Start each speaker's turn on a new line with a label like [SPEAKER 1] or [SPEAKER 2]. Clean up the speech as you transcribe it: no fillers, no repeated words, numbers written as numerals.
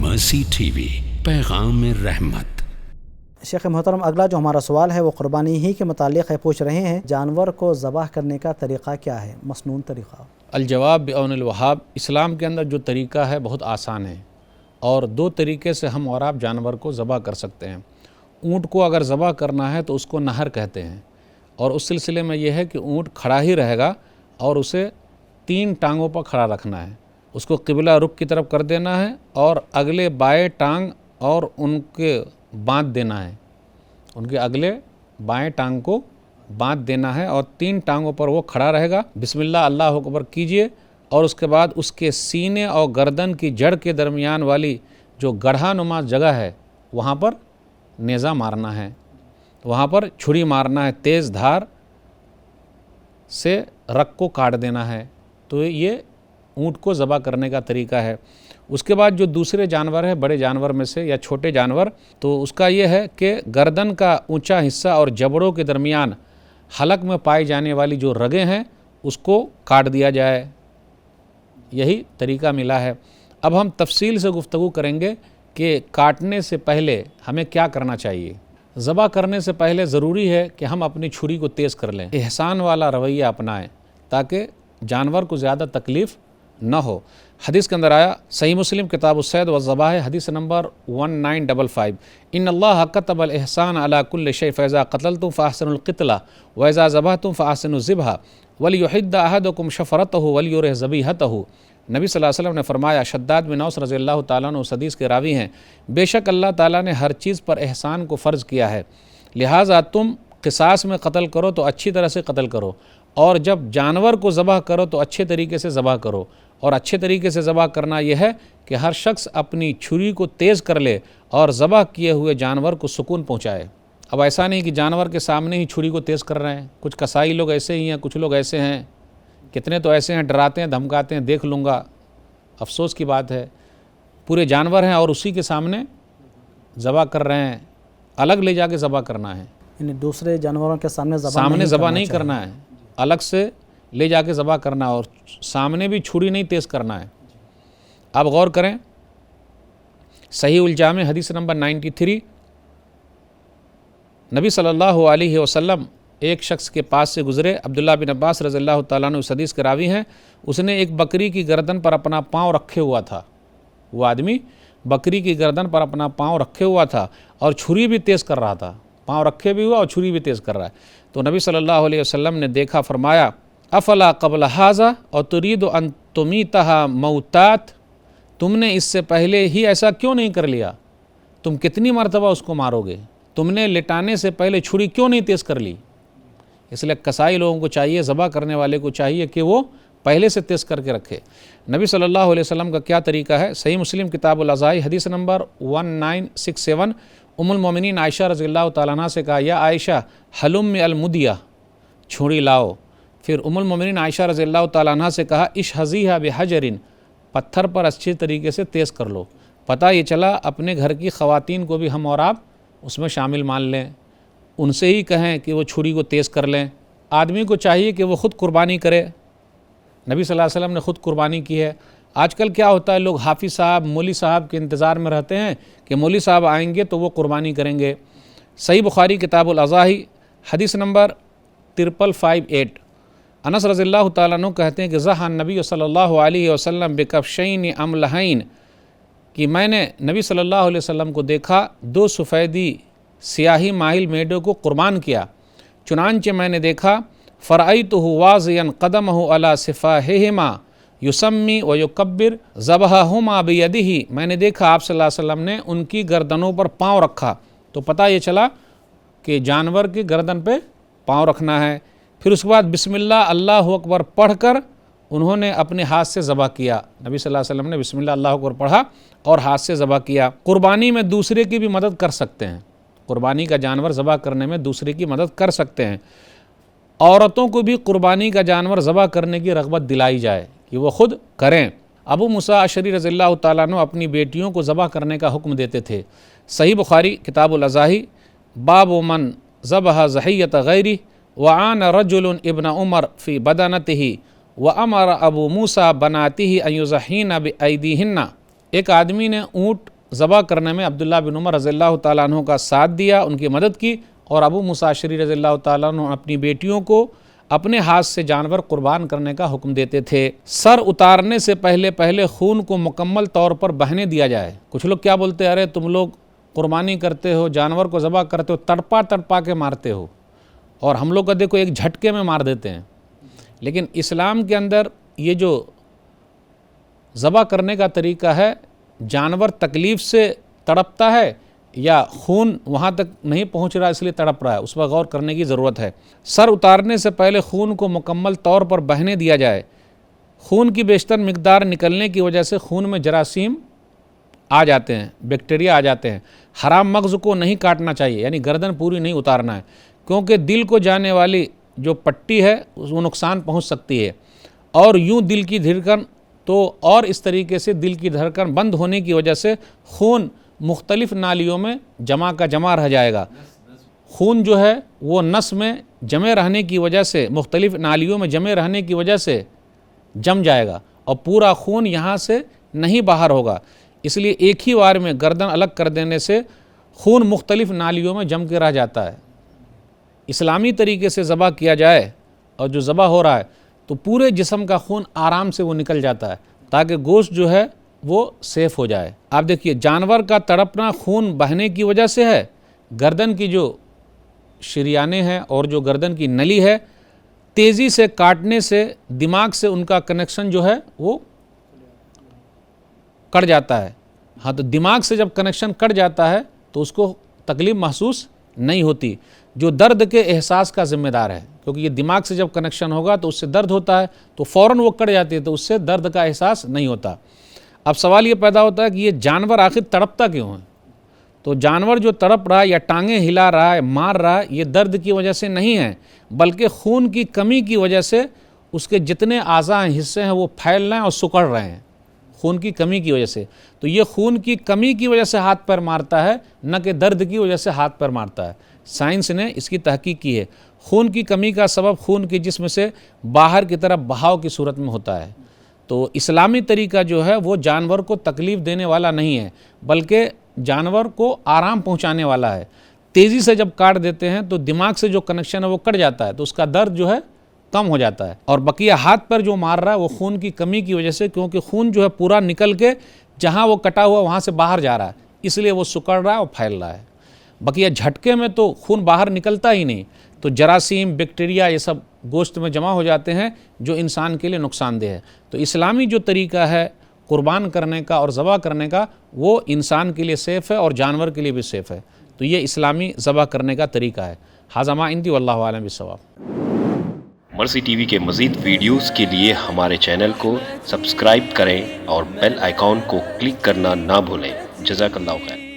[SPEAKER 1] مرسی T V, پیغام رحمت۔
[SPEAKER 2] شیخ محترم، اگلا جو ہمارا سوال ہے وہ قربانی ہی کے متعلق ہے۔ پوچھ رہے ہیں جانور کو ذبح کرنے کا طریقہ کیا ہے، مسنون طریقہ؟
[SPEAKER 3] الجواب بعون الوہاب، اسلام کے اندر جو طریقہ ہے بہت آسان ہے، اور دو طریقے سے ہم اور آپ جانور کو ذبح کر سکتے ہیں۔ اونٹ کو اگر ذبح کرنا ہے تو اس کو نہر کہتے ہیں، اور اس سلسلے میں یہ ہے کہ اونٹ کھڑا ہی رہے گا اور اسے 3 ٹانگوں پر کھڑا رکھنا ہے، اس کو قبلہ رخ کی طرف کر دینا ہے، اور اگلے بائیں ٹانگ اور ان کے باندھ دینا ہے، ان کے اگلے بائیں ٹانگ کو باندھ دینا ہے، اور 3 ٹانگوں پر وہ کھڑا رہے گا۔ بسم اللہ، اللہ اکبر کیجئے، اور اس کے بعد اس کے سینے اور گردن کی جڑ کے درمیان والی جو گڑھا نما جگہ ہے وہاں پر نیزہ مارنا ہے، وہاں پر چھری مارنا ہے، تیز دھار سے رگ کو کاٹ دینا ہے۔ تو یہ اونٹ کو ذبح کرنے کا طریقہ ہے۔ اس کے بعد جو دوسرے جانور ہے، بڑے جانور میں سے یا چھوٹے جانور، تو اس کا یہ ہے کہ گردن کا اونچا حصہ اور جبڑوں کے درمیان حلق میں پائی جانے والی جو رگیں ہیں اس کو کاٹ دیا جائے، یہی طریقہ ملا ہے۔ اب ہم تفصیل سے گفتگو کریں گے کہ کاٹنے سے پہلے ہمیں کیا کرنا چاہیے۔ ذبح کرنے سے پہلے ضروری ہے کہ ہم اپنی چھری کو تیز کر لیں، احسان والا رویہ اپنائیں تاکہ جانور کو زیادہ تکلیف نہ ہو۔ حدیث کے اندر آیا، صحیح مسلم کتاب الصید والذبائح، حدیث نمبر 1955، ان اللہ کتب الاحسان علی کل شیء فاذا قتلتم فاحسنوا القتلہ واذا ذبحتم فاحسنوا الذبح وليحد احدکم شفرتہ وليرح ذبیحتہ۔ نبی صلی اللہ علیہ وسلم نے فرمایا، شداد بن اوس رضی اللہ تعالیٰ عنہ اس حدیث کے راوی ہیں، بے شک اللہ تعالیٰ نے ہر چیز پر احسان کو فرض کیا ہے، لہٰذا تم قصاص میں قتل کرو تو اچھی طرح سے قتل کرو، اور جب جانور کو ذبح کرو تو اچھے طریقے سے ذبح کرو۔ اور اچھے طریقے سے ذبح کرنا یہ ہے کہ ہر شخص اپنی چھری کو تیز کر لے اور ذبح کیے ہوئے جانور کو سکون پہنچائے۔ اب ایسا نہیں کہ جانور کے سامنے ہی چھری کو تیز کر رہے ہیں، کچھ کسائی لوگ ایسے ہی ہیں، کچھ لوگ ایسے ہیں، کتنے تو ایسے ہیں ڈراتے ہیں دھمکاتے ہیں، دیکھ لوں گا۔ افسوس کی بات ہے، پورے جانور ہیں اور اسی کے سامنے ذبح کر رہے ہیں۔ الگ لے جا کے ذبح کرنا ہے،
[SPEAKER 2] یعنی دوسرے جانوروں کے سامنے
[SPEAKER 3] ذبح نہیں کرنا ہے، الگ سے لے جا کے ذبح کرنا، اور سامنے بھی چھری نہیں تیز کرنا ہے۔ اب غور کریں، صحیح الجامع حدیث نمبر 93، نبی صلی اللہ علیہ وسلم ایک شخص کے پاس سے گزرے، عبداللہ بن عباس رضی اللہ تعالیٰ عنہ اس حدیث کے راوی ہیں، اس نے ایک بکری کی گردن پر اپنا پاؤں رکھے ہوا تھا، وہ آدمی بکری کی گردن پر اپنا پاؤں رکھے ہوا تھا اور چھری بھی تیز کر رہا تھا، پاؤں رکھے بھی ہوا اور چھری بھی تیز کر رہا ہے۔ تو نبی صلی اللہ علیہ وسلم نے دیکھا، فرمایا، افلا قبل ھذا اور ترید ان تمیتھا موتات، تم نے اس سے پہلے ہی ایسا کیوں نہیں کر لیا؟ تم کتنی مرتبہ اس کو مارو گے؟ تم نے لٹانے سے پہلے چھری کیوں نہیں تیز کر لی؟ اس لیے کسائی لوگوں کو چاہیے، ذبح کرنے والے کو چاہیے کہ وہ پہلے سے تیز کر کے رکھے۔ نبی صلی اللہ علیہ وسلم کا کیا طریقہ ہے؟ صحیح مسلم کتاب الذبائح حدیث نمبر 1967، ام المومنین عائشہ رضی اللہ تعالیٰ عنہ سے کہا، یا عائشہ حلم المدیہ، چھری لاؤ۔ پھر ام المومنین عائشہ رضی اللہ تعالیٰ عنہ سے کہا، اشہزیھا بحجر، پتھر پر اچھے طریقے سے تیز کر لو۔ پتہ یہ چلا اپنے گھر کی خواتین کو بھی ہم اور آپ اس میں شامل مان لیں، ان سے ہی کہیں کہ وہ چھری کو تیز کر لیں۔ آدمی کو چاہیے کہ وہ خود قربانی کرے، نبی صلی اللہ علیہ وسلم نے خود قربانی کی ہے۔ آج کل کیا ہوتا ہے، لوگ حافظ صاحب، مولوی صاحب کے انتظار میں رہتے ہیں کہ مولوی صاحب آئیں گے تو وہ قربانی کریں گے۔ صحیح بخاری کتاب الاضاحی حدیث نمبر 5558، انس رضی اللہ تعالیٰ عنہ کہتے ہیں کہ ضحی النبی صلی اللہ علیہ وسلم بکبشین املحین، کہ میں نے نبی صلی اللہ علیہ وسلم کو دیکھا 2 سفیدی سیاہی مائل میڈوں کو قربان کیا، چنانچہ میں نے دیکھا فرأیتہ واضعا قدمہ علی صفاحہما یسمی ویکبر ذبحہما بیدہ، میں نے دیکھا آپ صلی اللہ علیہ وسلم نے ان کی گردنوں پر پاؤں رکھا، تو پتہ یہ چلا کہ جانور کی گردن پہ پاؤں رکھنا ہے۔ پھر اس کے بعد بسم اللہ اللہ اکبر پڑھ کر انہوں نے اپنے ہاتھ سے ذبح کیا، نبی صلی اللہ علیہ وسلم نے بسم اللہ اللہ اکبر پڑھا اور ہاتھ سے ذبح کیا۔ قربانی میں دوسرے کی بھی مدد کر سکتے ہیں، قربانی کا جانور ذبح کرنے میں دوسرے کی مدد کر سکتے ہیں۔ عورتوں کو بھی قربانی کا جانور ذبح کرنے کی رغبت دلائی جائے کہ وہ خود کریں۔ ابو موسیٰ اشعری رضی اللہ تعالیٰ عنہ اپنی بیٹیوں کو ذبح کرنے کا حکم دیتے تھے۔ صحیح بخاری کتاب الاضاحی، باب من ذبح ضحیۃ غیرہ، وعان رجل ابن عمر فی بدنتہ وامر ابو موسیٰ بناتہ ان یضحین بایدیہن، ایک آدمی نے اونٹ ذبح کرنے میں عبداللہ بن عمر رضی اللہ تعالیٰ عنہ کا ساتھ دیا، ان کی مدد کی، اور ابو موسیٰ اشعری رضی اللہ تعالیٰ عنہ اپنی بیٹیوں کو اپنے ہاتھ سے جانور قربان کرنے کا حکم دیتے تھے۔ سر اتارنے سے پہلے خون کو مکمل طور پر بہنے دیا جائے۔ کچھ لوگ کیا بولتے ہیں، ارے تم لوگ قربانی کرتے ہو، جانور کو ذبح کرتے ہو، تڑپا کے مارتے ہو، اور ہم لوگ کا دیکھو ایک جھٹکے میں مار دیتے ہیں۔ لیکن اسلام کے اندر یہ جو ذبح کرنے کا طریقہ ہے، جانور تکلیف سے تڑپتا ہے یا خون وہاں تک نہیں پہنچ رہا اس لیے تڑپ رہا ہے، اس پر غور کرنے کی ضرورت ہے۔ سر اتارنے سے پہلے خون کو مکمل طور پر بہنے دیا جائے۔ خون کی بیشتر مقدار نکلنے کی وجہ سے خون میں جراثیم آ جاتے ہیں، بیکٹیریا آ جاتے ہیں۔ حرام مغز کو نہیں کاٹنا چاہیے، یعنی گردن پوری نہیں اتارنا ہے، کیونکہ دل کو جانے والی جو پٹی ہے وہ نقصان پہنچ سکتی ہے، اور یوں دل کی دھڑکن تو اور اس طریقے سے دل کی دھڑکن بند ہونے کی وجہ سے خون مختلف نالیوں میں جمع کا جمع رہ جائے گا۔ خون جو ہے وہ نس میں جمے رہنے کی وجہ سے، مختلف نالیوں میں جمے رہنے کی وجہ سے جم جائے گا، اور پورا خون یہاں سے نہیں باہر ہوگا۔ اس لیے ایک ہی بار میں گردن الگ کر دینے سے خون مختلف نالیوں میں جم کے رہ جاتا ہے۔ اسلامی طریقے سے ذبح کیا جائے اور جو ذبح ہو رہا ہے تو پورے جسم کا خون آرام سے وہ نکل جاتا ہے، تاکہ گوشت جو ہے وہ سیف ہو جائے۔ آپ دیکھیے، جانور کا تڑپنا خون بہنے کی وجہ سے ہے۔ گردن کی جو شریانیں ہیں اور جو گردن کی نلی ہے، تیزی سے کاٹنے سے دماغ سے ان کا کنیکشن جو ہے وہ کٹ جاتا ہے۔ ہاں، تو دماغ سے جب کنیکشن کٹ جاتا ہے تو اس کو تکلیف محسوس نہیں ہوتی، جو درد کے احساس کا ذمہ دار ہے، کیونکہ یہ دماغ سے جب کنیکشن ہوگا تو اس سے درد ہوتا ہے، تو فوراً وہ کٹ جاتی ہے، تو اس سے درد کا احساس نہیں ہوتا۔ اب سوال یہ پیدا ہوتا ہے کہ یہ جانور آخر تڑپتا کیوں ہے؟ تو جانور جو تڑپ رہا ہے یا ٹانگیں ہلا رہا ہے، مار رہا ہے، یہ درد کی وجہ سے نہیں ہے، بلکہ خون کی کمی کی وجہ سے اس کے جتنے اعضاء ہیں، حصے ہیں، وہ پھیل رہے ہیں اور سکڑ رہے ہیں، خون کی کمی کی وجہ سے۔ تو یہ خون کی کمی کی وجہ سے ہاتھ پر مارتا ہے، نہ کہ درد کی وجہ سے ہاتھ پر مارتا ہے۔ سائنس نے اس کی تحقیق کی ہے۔ خون کی کمی کا سبب خون کے جسم سے باہر کی طرف بہاؤ کی صورت میں ہوتا ہے۔ تو اسلامی طریقہ جو ہے وہ جانور کو تکلیف دینے والا نہیں ہے، بلکہ جانور کو آرام پہنچانے والا ہے۔ تیزی سے جب کاٹ دیتے ہیں تو دماغ سے جو کنیکشن ہے وہ کٹ جاتا ہے، تو اس کا درد جو ہے کم ہو جاتا ہے، اور بقیہ ہاتھ پر جو مار رہا ہے وہ خون کی کمی کی وجہ سے، کیونکہ خون جو ہے پورا نکل کے جہاں وہ کٹا ہوا وہاں سے باہر جا رہا ہے، اس لیے وہ سکڑ رہا ہے اور پھیل رہا ہے۔ بقیہ جھٹکے میں تو خون باہر نکلتا ہی نہیں، تو جراثیم، بیکٹیریا، یہ سب گوشت میں جمع ہو جاتے ہیں، جو انسان کے لیے نقصان دہ ہے۔ تو اسلامی جو طریقہ ہے قربان کرنے کا اور ذبح کرنے کا، وہ انسان کے لیے سیف ہے اور جانور کے لیے بھی سیف ہے۔ تو یہ اسلامی ذبح کرنے کا طریقہ ہے۔ ھذا ما عندی واللہ اعلم بالصواب۔
[SPEAKER 4] مرسی ٹی وی کے مزید ویڈیوز کے لیے ہمارے چینل کو سبسکرائب کریں اور بیل آئیکن کو کلک کرنا نہ بھولیں۔ جزاک اللہ خیر۔